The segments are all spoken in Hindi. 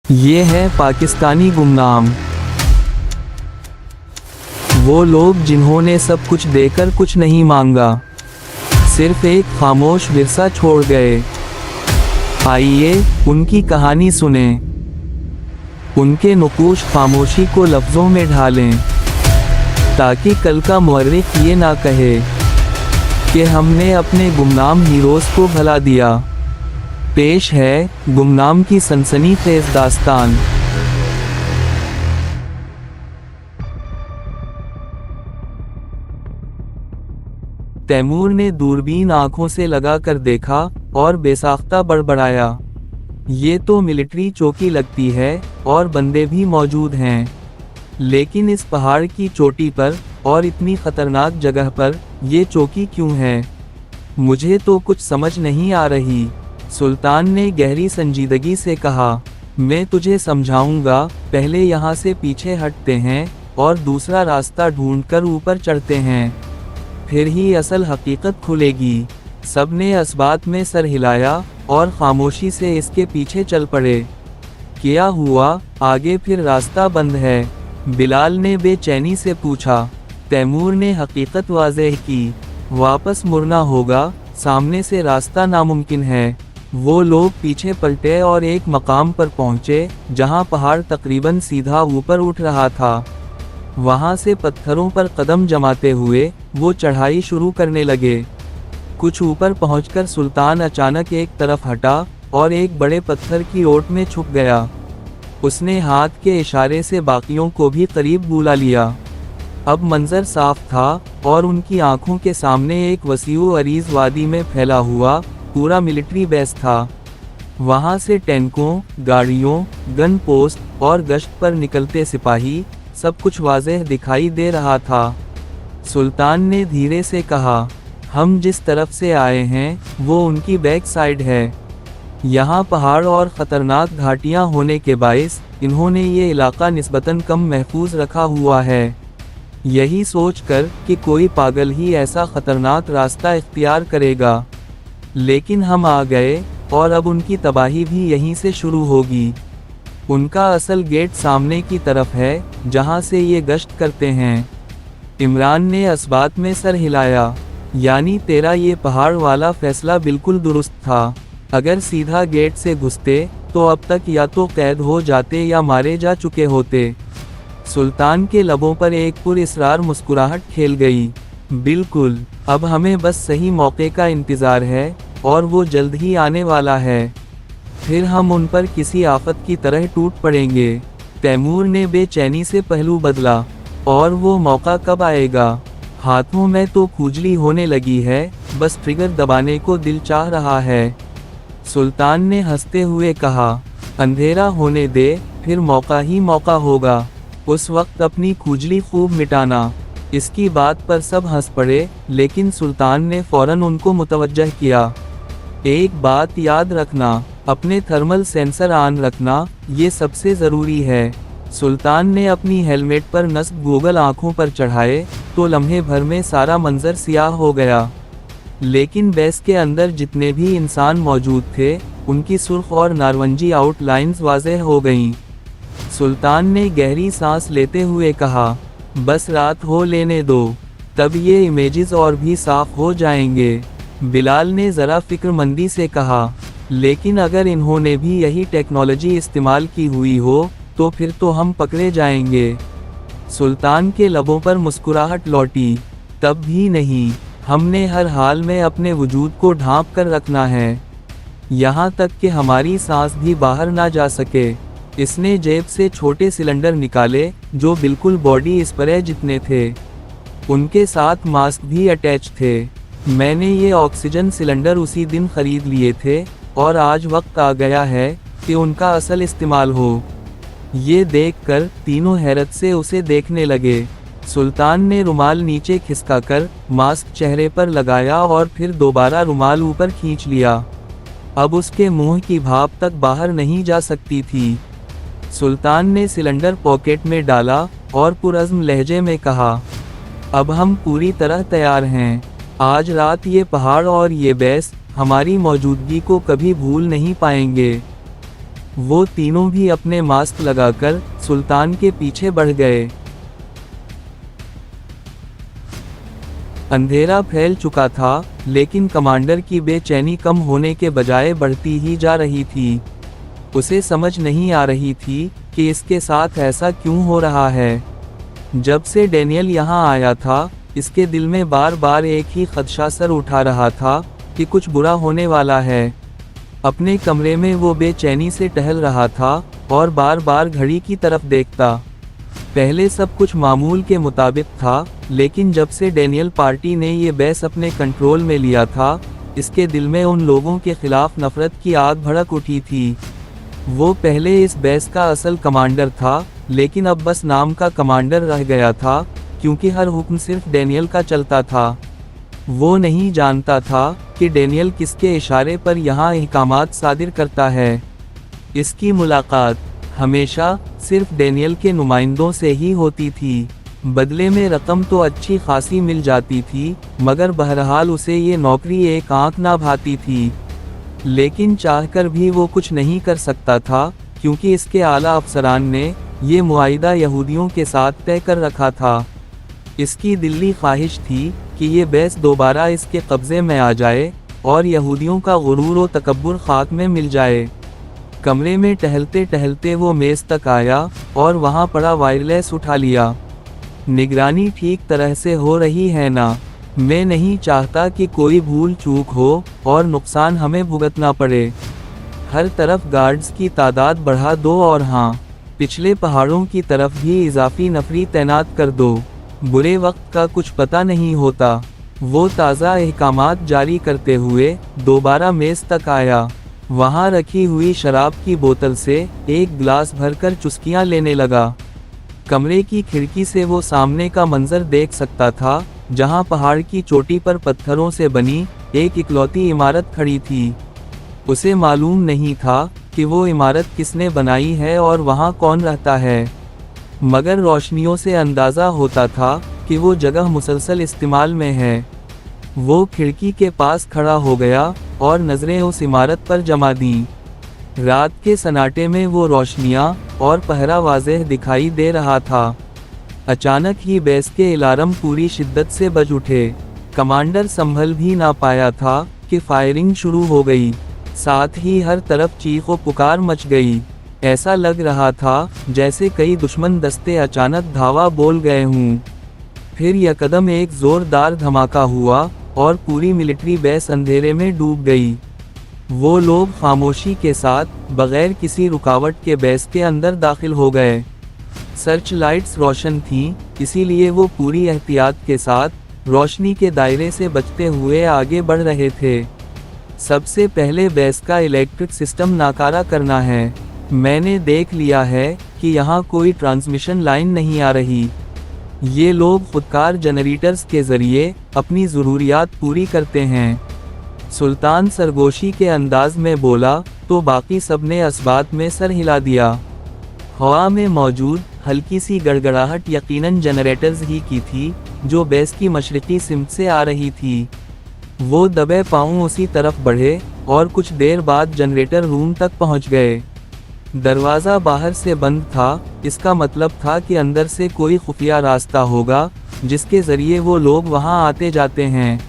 ये है पाकिस्तानी गुमनाम, वो लोग जिन्होंने सब कुछ देकर कुछ नहीं मांगा, सिर्फ एक खामोश विरसा छोड़ गए। आइए उनकी कहानी सुने, उनके नुकूश खामोशी को लफ्ज़ों में ढालें, ताकि कल का मुअर्रिख ये ना कहे कि हमने अपने गुमनाम हीरोज़ को भला दिया। पेश है गुमनाम की सनसनीखेज़ दास्तान। तैमूर ने दूरबीन आंखों से लगाकर देखा और बेसाख्ता बड़बड़ाया, ये तो मिलिट्री चौकी लगती है और बंदे भी मौजूद हैं, लेकिन इस पहाड़ की चोटी पर और इतनी खतरनाक जगह पर ये चौकी क्यों है? मुझे तो कुछ समझ नहीं आ रही। सुल्तान ने गहरी संजीदगी से कहा, मैं तुझे समझाऊंगा, पहले यहाँ से पीछे हटते हैं और दूसरा रास्ता ढूंढकर ऊपर चढ़ते हैं, फिर ही असल हकीकत खुलेगी। सबने इस बात में सर हिलाया और खामोशी से इसके पीछे चल पड़े। क्या हुआ, आगे फिर रास्ता बंद है? बिलाल ने बेचैनी से पूछा। तैमूर ने हकीकत वाज़ेह की, वापस मुड़ना होगा, सामने से रास्ता नामुमकिन है। वो लोग पीछे पलटे और एक मकाम पर पहुंचे जहां पहाड़ तकरीबन सीधा ऊपर उठ रहा था। वहां से पत्थरों पर कदम जमाते हुए वो चढ़ाई शुरू करने लगे। कुछ ऊपर पहुंचकर सुल्तान अचानक एक तरफ हटा और एक बड़े पत्थर की ओट में छुप गया। उसने हाथ के इशारे से बाकियों को भी करीब बुला लिया। अब मंजर साफ था और उनकी आंखों के सामने एक वसीउ अरीज वादी में फैला हुआ पूरा मिलिट्री बेस था। वहां से टैंकों, गाड़ियों, गन पोस्ट और गश्त पर निकलते सिपाही, सब कुछ वाज़ेह दिखाई दे रहा था। सुल्तान ने धीरे से कहा, हम जिस तरफ से आए हैं वो उनकी बैक साइड है। यहाँ पहाड़ और ख़तरनाक घाटियाँ होने के बाइस इन्होंने ये इलाका निस्बतन कम महफूज रखा हुआ है। यही सोचकर कि कोई पागल ही ऐसा ख़तरनाक रास्ता इख्तियार करेगा, लेकिन हम आ गए और अब उनकी तबाही भी यहीं से शुरू होगी। उनका असल गेट सामने की तरफ है जहां से ये गश्त करते हैं। इमरान ने इस बात में सर हिलाया, यानी तेरा ये पहाड़ वाला फैसला बिल्कुल दुरुस्त था। अगर सीधा गेट से घुसते तो अब तक या तो कैद हो जाते या मारे जा चुके होते। सुल्तान के लबों पर एक पुरइसरार मुस्कुराहट खेल गई। बिल्कुल, अब हमें बस सही मौके का इंतज़ार है और वो जल्द ही आने वाला है, फिर हम उन पर किसी आफत की तरह टूट पड़ेंगे। तैमूर ने बेचैनी से पहलू बदला, और वो मौका कब आएगा? हाथों में तो खुजली होने लगी है, बस ट्रिगर दबाने को दिल चाह रहा है। सुल्तान ने हंसते हुए कहा, अंधेरा होने दे, फिर मौका ही मौका होगा, उस वक्त अपनी खुजली खूब मिटाना। इसकी बात पर सब हंस पड़े, लेकिन सुल्तान ने फौरन उनको मुतवज्जह किया, एक बात याद रखना, अपने थर्मल सेंसर ऑन रखना, ये सबसे ज़रूरी है। सुल्तान ने अपनी हेलमेट पर नस्ब गूगल आंखों पर चढ़ाए तो लम्हे भर में सारा मंजर सियाह हो गया, लेकिन बेस के अंदर जितने भी इंसान मौजूद थे उनकी सुर्ख और नारवंजी आउटलाइंस वाज़ेह हो गईं। सुल्तान ने गहरी सांस लेते हुए कहा, बस रात हो लेने दो, तब ये इमेजेस और भी साफ हो जाएंगे। बिलाल ने ज़रा फिक्रमंदी से कहा, लेकिन अगर इन्होंने भी यही टेक्नोलॉजी इस्तेमाल की हुई हो तो फिर तो हम पकड़े जाएंगे। सुल्तान के लबों पर मुस्कुराहट लौटी, तब भी नहीं, हमने हर हाल में अपने वजूद को ढांप कर रखना है, यहाँ तक कि हमारी सांस भी बाहर ना जा सके। इसने जेब से छोटे सिलेंडर निकाले जो बिल्कुल बॉडी स्प्रे जितने थे, उनके साथ मास्क भी अटैच थे। मैंने ये ऑक्सीजन सिलेंडर उसी दिन खरीद लिए थे और आज वक्त आ गया है कि उनका असल इस्तेमाल हो। ये देखकर तीनों हैरत से उसे देखने लगे। सुल्तान ने रुमाल नीचे खिसकाकर मास्क चेहरे पर लगाया और फिर दोबारा रुमाल ऊपर खींच लिया। अब उसके मुंह की भाप तक बाहर नहीं जा सकती थी। सुल्तान ने सिलेंडर पॉकेट में डाला और पुरअज़्म लहजे में कहा, अब हम पूरी तरह तैयार हैं। आज रात ये पहाड़ और ये बेस हमारी मौजूदगी को कभी भूल नहीं पाएंगे। वो तीनों भी अपने मास्क लगाकर सुल्तान के पीछे बढ़ गए। अंधेरा फैल चुका था, लेकिन कमांडर की बेचैनी कम होने के बजाय बढ़ती ही जा रही थी। उसे समझ नहीं आ रही थी कि इसके साथ ऐसा क्यों हो रहा है। जब से डैनियल यहाँ आया था, इसके दिल में बार बार एक ही खदशा सर उठा रहा था कि कुछ बुरा होने वाला है। अपने कमरे में वो बेचैनी से टहल रहा था और बार बार घड़ी की तरफ देखता। पहले सब कुछ मामूल के मुताबिक था, लेकिन जब से डैनियल पार्टी ने ये बेस अपने कंट्रोल में लिया था, इसके दिल में उन लोगों के खिलाफ नफरत की आग भड़क उठी थी। वो पहले इस बेस का असल कमांडर था, लेकिन अब बस नाम का कमांडर रह गया था, क्योंकि हर हुक्म सिर्फ डैनियल का चलता था। वो नहीं जानता था कि डैनियल किसके इशारे पर यहाँ अहकामात सादिर करता है। इसकी मुलाकात हमेशा सिर्फ डैनियल के नुमाइंदों से ही होती थी। बदले में रकम तो अच्छी खासी मिल जाती थी, मगर बहरहाल उसे ये नौकरी एक आंख ना भाती थी। लेकिन चाहकर भी वो कुछ नहीं कर सकता था, क्योंकि इसके आला अफसरान ने ये मुआहिदा यहूदियों के साथ तय कर रखा था। इसकी दिली ख्वाहिश थी कि ये बेस दोबारा इसके कब्ज़े में आ जाए और यहूदियों का गुरूर व तकब्बुर खाक में मिल जाए। कमरे में टहलते टहलते वो मेज़ तक आया और वहाँ पड़ा वायरलेस उठा लिया। निगरानी ठीक तरह से हो रही है ना? मैं नहीं चाहता कि कोई भूल चूक हो और नुकसान हमें भुगतना पड़े। हर तरफ गार्ड्स की तादाद बढ़ा दो और हाँ, पिछले पहाड़ों की तरफ भी इजाफी नफरी तैनात कर दो। बुरे वक्त का कुछ पता नहीं होता। वो ताज़ा अहकामात जारी करते हुए दोबारा मेज़ तक आया। वहाँ रखी हुई शराब की बोतल से एक गिलास भरकर चुस्कियाँ लेने लगा। कमरे की खिड़की से वो सामने का मंजर देख सकता था, जहाँ पहाड़ की चोटी पर पत्थरों से बनी एक इकलौती इमारत खड़ी थी। उसे मालूम नहीं था कि वो इमारत किसने बनाई है और वहाँ कौन रहता है, मगर रोशनियों से अंदाज़ा होता था कि वो जगह मुसलसल इस्तेमाल में है। वो खिड़की के पास खड़ा हो गया और नज़रें उस इमारत पर जमा दीं। रात के सन्नाटे में वो रोशनियाँ और पहरा वाज़ेह दिखाई दे रहा था। अचानक ही बेस के अलार्म पूरी शिद्दत से बज उठे। कमांडर संभल भी ना पाया था कि फायरिंग शुरू हो गई। साथ ही हर तरफ चीख व पुकार मच गई। ऐसा लग रहा था जैसे कई दुश्मन दस्ते अचानक धावा बोल गए हों। फिर यकदम एक ज़ोरदार धमाका हुआ और पूरी मिलिट्री बेस अंधेरे में डूब गई। वो लोग खामोशी के साथ बगैर किसी रुकावट के बेस के अंदर दाखिल हो गए। सर्च लाइट्स रोशन थीं, इसीलिए वो पूरी एहतियात के साथ रोशनी के दायरे से बचते हुए आगे बढ़ रहे थे। सबसे पहले बेस का इलेक्ट्रिक सिस्टम नाकारा करना है। मैंने देख लिया है कि यहाँ कोई ट्रांसमिशन लाइन नहीं आ रही। ये लोग खुदकार जनरेटर्स के ज़रिए अपनी ज़रूरियात पूरी करते हैं। सुल्तान सरगोशी के अंदाज में बोला तो बाकी सबने असबात में सर हिला दिया। हवा में मौजूद हल्की सी गड़गड़ाहट यकीनन जनरेटर्स ही की थी, जो बेस की मशरिकी सिमत से आ रही थी। वो दबे पांव उसी तरफ बढ़े और कुछ देर बाद जनरेटर रूम तक पहुंच गए। दरवाज़ा बाहर से बंद था, इसका मतलब था कि अंदर से कोई खुफिया रास्ता होगा जिसके ज़रिए वो लोग वहां आते जाते हैं।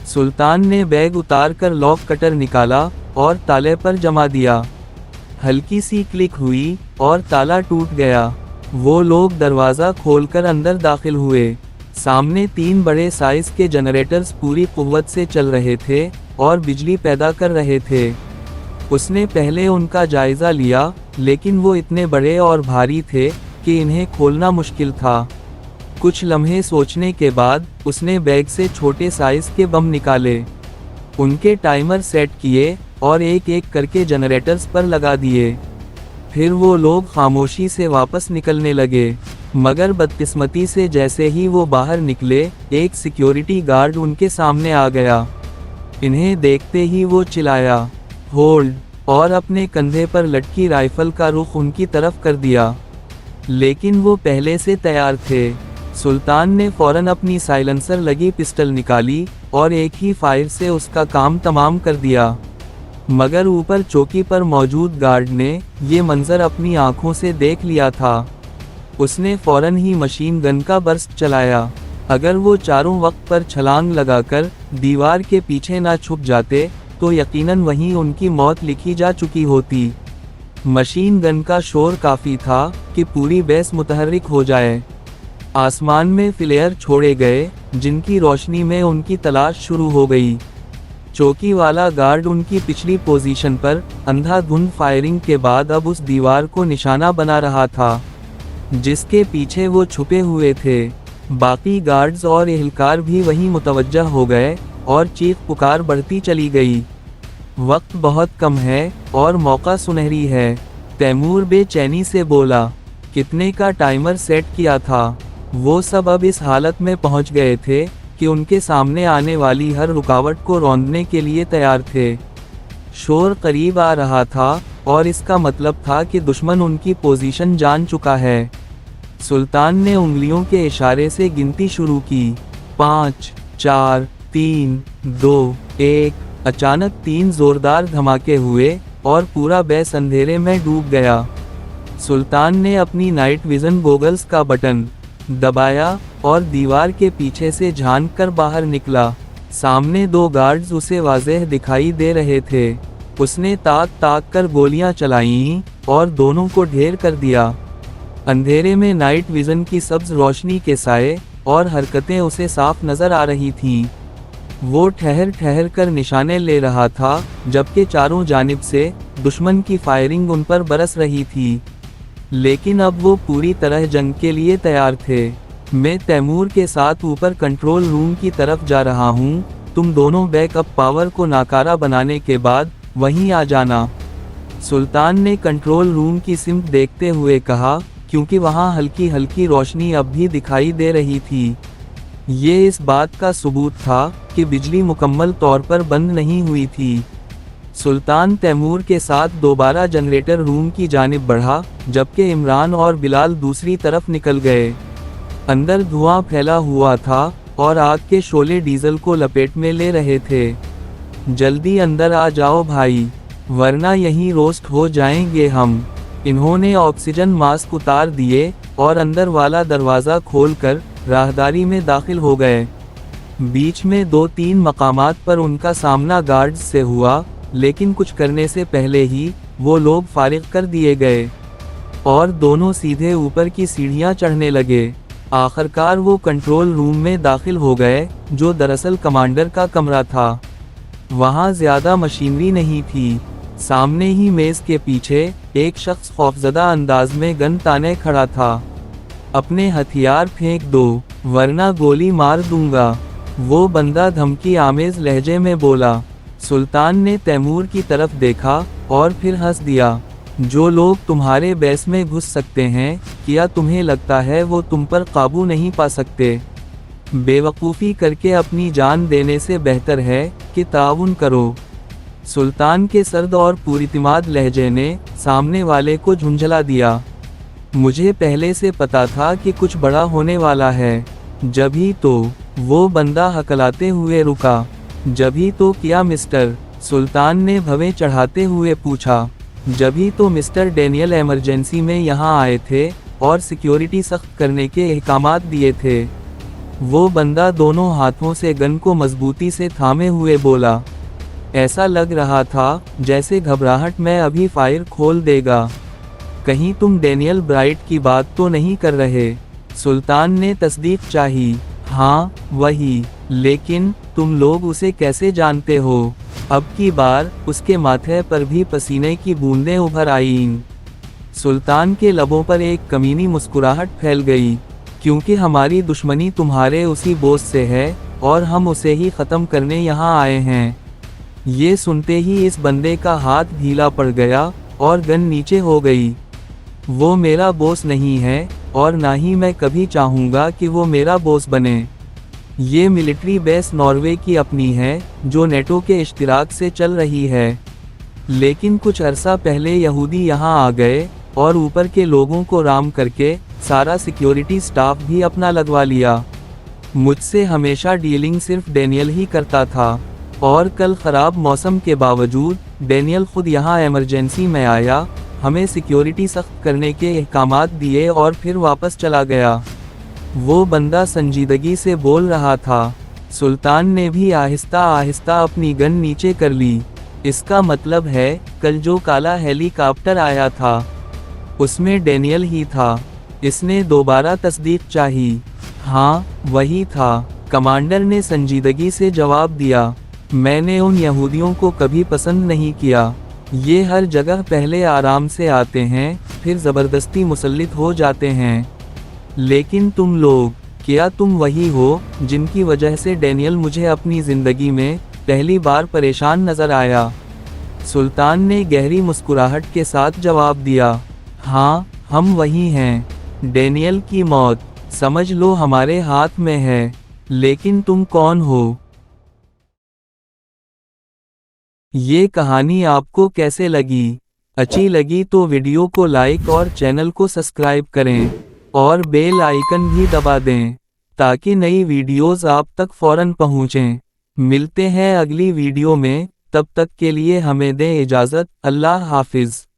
सुल्तान ने बैग उतार कर लॉक कटर निकाला और ताले पर जमा दिया। हल्की सी क्लिक हुई और ताला टूट गया। वो लोग दरवाज़ा खोलकर अंदर दाखिल हुए। सामने 3 बड़े साइज़ के जनरेटर्स पूरी कुव्वत से चल रहे थे और बिजली पैदा कर रहे थे। उसने पहले उनका जायज़ा लिया, लेकिन वो इतने बड़े और भारी थे कि इन्हें खोलना मुश्किल था। कुछ लम्हे सोचने के बाद उसने बैग से छोटे साइज़ के बम निकाले। उनके टाइमर सेट किए और एक एक करके जनरेटर्स पर लगा दिए। फिर वो लोग खामोशी से वापस निकलने लगे, मगर बदकिस्मती से जैसे ही वो बाहर निकले, एक सिक्योरिटी गार्ड उनके सामने आ गया। इन्हें देखते ही वो चिल्लाया, होल्ड, और अपने कंधे पर लटकी राइफल का रुख उनकी तरफ कर दिया। लेकिन वो पहले से तैयार थे। सुल्तान ने फौरन अपनी साइलेंसर लगी पिस्टल निकाली और एक ही फायर से उसका काम तमाम कर दिया। मगर ऊपर चौकी पर मौजूद गार्ड ने ये मंजर अपनी आंखों से देख लिया था। उसने फौरन ही मशीन गन का बर्स्ट चलाया। अगर वो चारों वक्त पर छलांग लगाकर दीवार के पीछे ना छुप जाते तो यकीनन वहीं उनकी मौत लिखी जा चुकी होती। मशीन गन का शोर काफ़ी था कि पूरी बेस मुतहर्रिक हो जाए। आसमान में फ्लेयर छोड़े गए जिनकी रोशनी में उनकी तलाश शुरू हो गई। चौकी वाला गार्ड उनकी पिछली पोजीशन पर अंधाधुंध फायरिंग के बाद अब उस दीवार को निशाना बना रहा था जिसके पीछे वो छुपे हुए थे। बाकी गार्ड्स और एहलकार भी वहीं मुतवज्जह हो गए और चीख पुकार बढ़ती चली गई। वक्त बहुत कम है और मौका सुनहरी है। तैमूर बेचैनी से बोला, कितने का टाइमर सेट किया था? वो सब अब इस हालत में पहुंच गए थे कि उनके सामने आने वाली हर रुकावट को रौंदने के लिए तैयार थे। शोर करीब आ रहा था और इसका मतलब था कि दुश्मन उनकी पोजीशन जान चुका है। सुल्तान ने उंगलियों के इशारे से गिनती शुरू की। 5, 4, 3, 2, 1। अचानक 3 जोरदार धमाके हुए और पूरा बेस अंधेरे में डूब गया। सुल्तान ने अपनी नाइट विजन गोगल्स का बटन दबाया और दीवार के पीछे से झांक कर बाहर निकला। सामने 2 गार्ड्स उसे वाज़ेह दिखाई दे रहे थे। उसने ताक ताक कर गोलियां चलाईं और दोनों को ढेर कर दिया। अंधेरे में नाइट विजन की सब्ज रोशनी के साए और हरकतें उसे साफ नजर आ रही थीं। वो ठहर ठहर कर निशाने ले रहा था जबकि चारों जानिब से दुश्मन की फायरिंग उन पर बरस रही थी। लेकिन अब वो पूरी तरह जंग के लिए तैयार थे। मैं तैमूर के साथ ऊपर कंट्रोल रूम की तरफ जा रहा हूँ। तुम दोनों बैकअप पावर को नाकारा बनाने के बाद वहीं आ जाना। सुल्तान ने कंट्रोल रूम की सिमत देखते हुए कहा, क्योंकि वहाँ हल्की हल्की रोशनी अब भी दिखाई दे रही थी। ये इस बात का सबूत था कि बिजली मुकम्मल तौर पर बंद नहीं हुई थी। सुल्तान तैमूर के साथ दोबारा जनरेटर रूम की जानिब बढ़ा जबकि इमरान और बिलाल दूसरी तरफ निकल गए। अंदर धुआं फैला हुआ था और आग के शोले डीजल को लपेट में ले रहे थे। जल्दी अंदर आ जाओ भाई, वरना यहीं रोस्ट हो जाएंगे हम। इन्होंने ऑक्सीजन मास्क उतार दिए और अंदर वाला दरवाज़ा खोलकर राहदारी में दाखिल हो गए। बीच में 2-3 मकामात पर उनका सामना गार्ड्स से हुआ, लेकिन कुछ करने से पहले ही वो लोग फारिग कर दिए गए और दोनों सीधे ऊपर की सीढ़ियां चढ़ने लगे। आखिरकार वो कंट्रोल रूम में दाखिल हो गए जो दरअसल कमांडर का कमरा था। वहाँ ज़्यादा मशीनरी नहीं थी। सामने ही मेज़ के पीछे एक शख्स खौफजदा अंदाज में गन ताने खड़ा था। अपने हथियार फेंक दो वरना गोली मार दूंगा, वो बंदा धमकी आमेज लहजे में बोला। सुल्तान ने तैमूर की तरफ देखा और फिर हंस दिया। जो लोग तुम्हारे बेस में घुस सकते हैं, क्या तुम्हें लगता है वो तुम पर काबू नहीं पा सकते? बेवकूफ़ी करके अपनी जान देने से बेहतर है कि ताउन करो। सुल्तान के सर्द और पुरितिमाद लहजे ने सामने वाले को झुंझला दिया। मुझे पहले से पता था कि कुछ बड़ा होने वाला है। जभी तो वो बंदा हकलाते हुए रुका। जभी तो क्या मिस्टर? सुल्तान ने भवें चढ़ाते हुए पूछा। जभी तो मिस्टर डेनियल इमरजेंसी में यहाँ आए थे और सिक्योरिटी सख्त करने के अहकामात दिए थे। वो बंदा दोनों हाथों से गन को मजबूती से थामे हुए बोला। ऐसा लग रहा था जैसे घबराहट में अभी फायर खोल देगा। कहीं तुम डेनियल ब्राइट की बात तो नहीं कर रहे? सुल्तान ने तस्दीक चाही। हाँ वही, लेकिन तुम लोग उसे कैसे जानते हो? अब की बार उसके माथे पर भी पसीने की बूंदें उभर आईं। सुल्तान के लबों पर एक कमीनी मुस्कुराहट फैल गई। क्योंकि हमारी दुश्मनी तुम्हारे उसी बोस से है और हम उसे ही ख़त्म करने यहाँ आए हैं। ये सुनते ही इस बंदे का हाथ ढीला पड़ गया और गन नीचे हो गई। वो मेरा बॉस नहीं है और ना ही मैं कभी चाहूँगा कि वो मेरा बॉस बने। ये मिलिट्री बेस नॉर्वे की अपनी है जो नेटो के इश्तिराक से चल रही है। लेकिन कुछ अरसा पहले यहूदी यहाँ आ गए और ऊपर के लोगों को राम करके सारा सिक्योरिटी स्टाफ भी अपना लगवा लिया। मुझसे हमेशा डीलिंग सिर्फ डेनियल ही करता था। और कल ख़राब मौसम के बावजूद डेनियल खुद यहाँ इमरजेंसी में आया, हमें सिक्योरिटी सख्त करने के अहकामात दिए और फिर वापस चला गया। वो बंदा संजीदगी से बोल रहा था। सुल्तान ने भी आहिस्ता आहिस्ता अपनी गन नीचे कर ली। इसका मतलब है, कल जो काला हेलीकॉप्टर आया था उसमें डेनियल ही था। इसने दोबारा तस्दीक चाही। हाँ, वही था, कमांडर ने संजीदगी से जवाब दिया। मैंने उन यहूदियों को कभी पसंद नहीं किया। ये हर जगह पहले आराम से आते हैं, फिर ज़बरदस्ती मुसल्लित हो जाते हैं। लेकिन तुम लोग, क्या तुम वही हो जिनकी वजह से डेनियल मुझे अपनी ज़िंदगी में पहली बार परेशान नज़र आया? सुल्तान ने गहरी मुस्कुराहट के साथ जवाब दिया। हाँ, हम वही हैं। डेनियल की मौत, समझ लो, हमारे हाथ में है। लेकिन तुम कौन हो? ये कहानी आपको कैसे लगी? अच्छी लगी तो वीडियो को लाइक और चैनल को सब्सक्राइब करें और बेल आइकन भी दबा दें ताकि नई वीडियोस आप तक फौरन पहुंचें। मिलते हैं अगली वीडियो में, तब तक के लिए हमें दें इजाज़त। अल्लाह हाफिज़।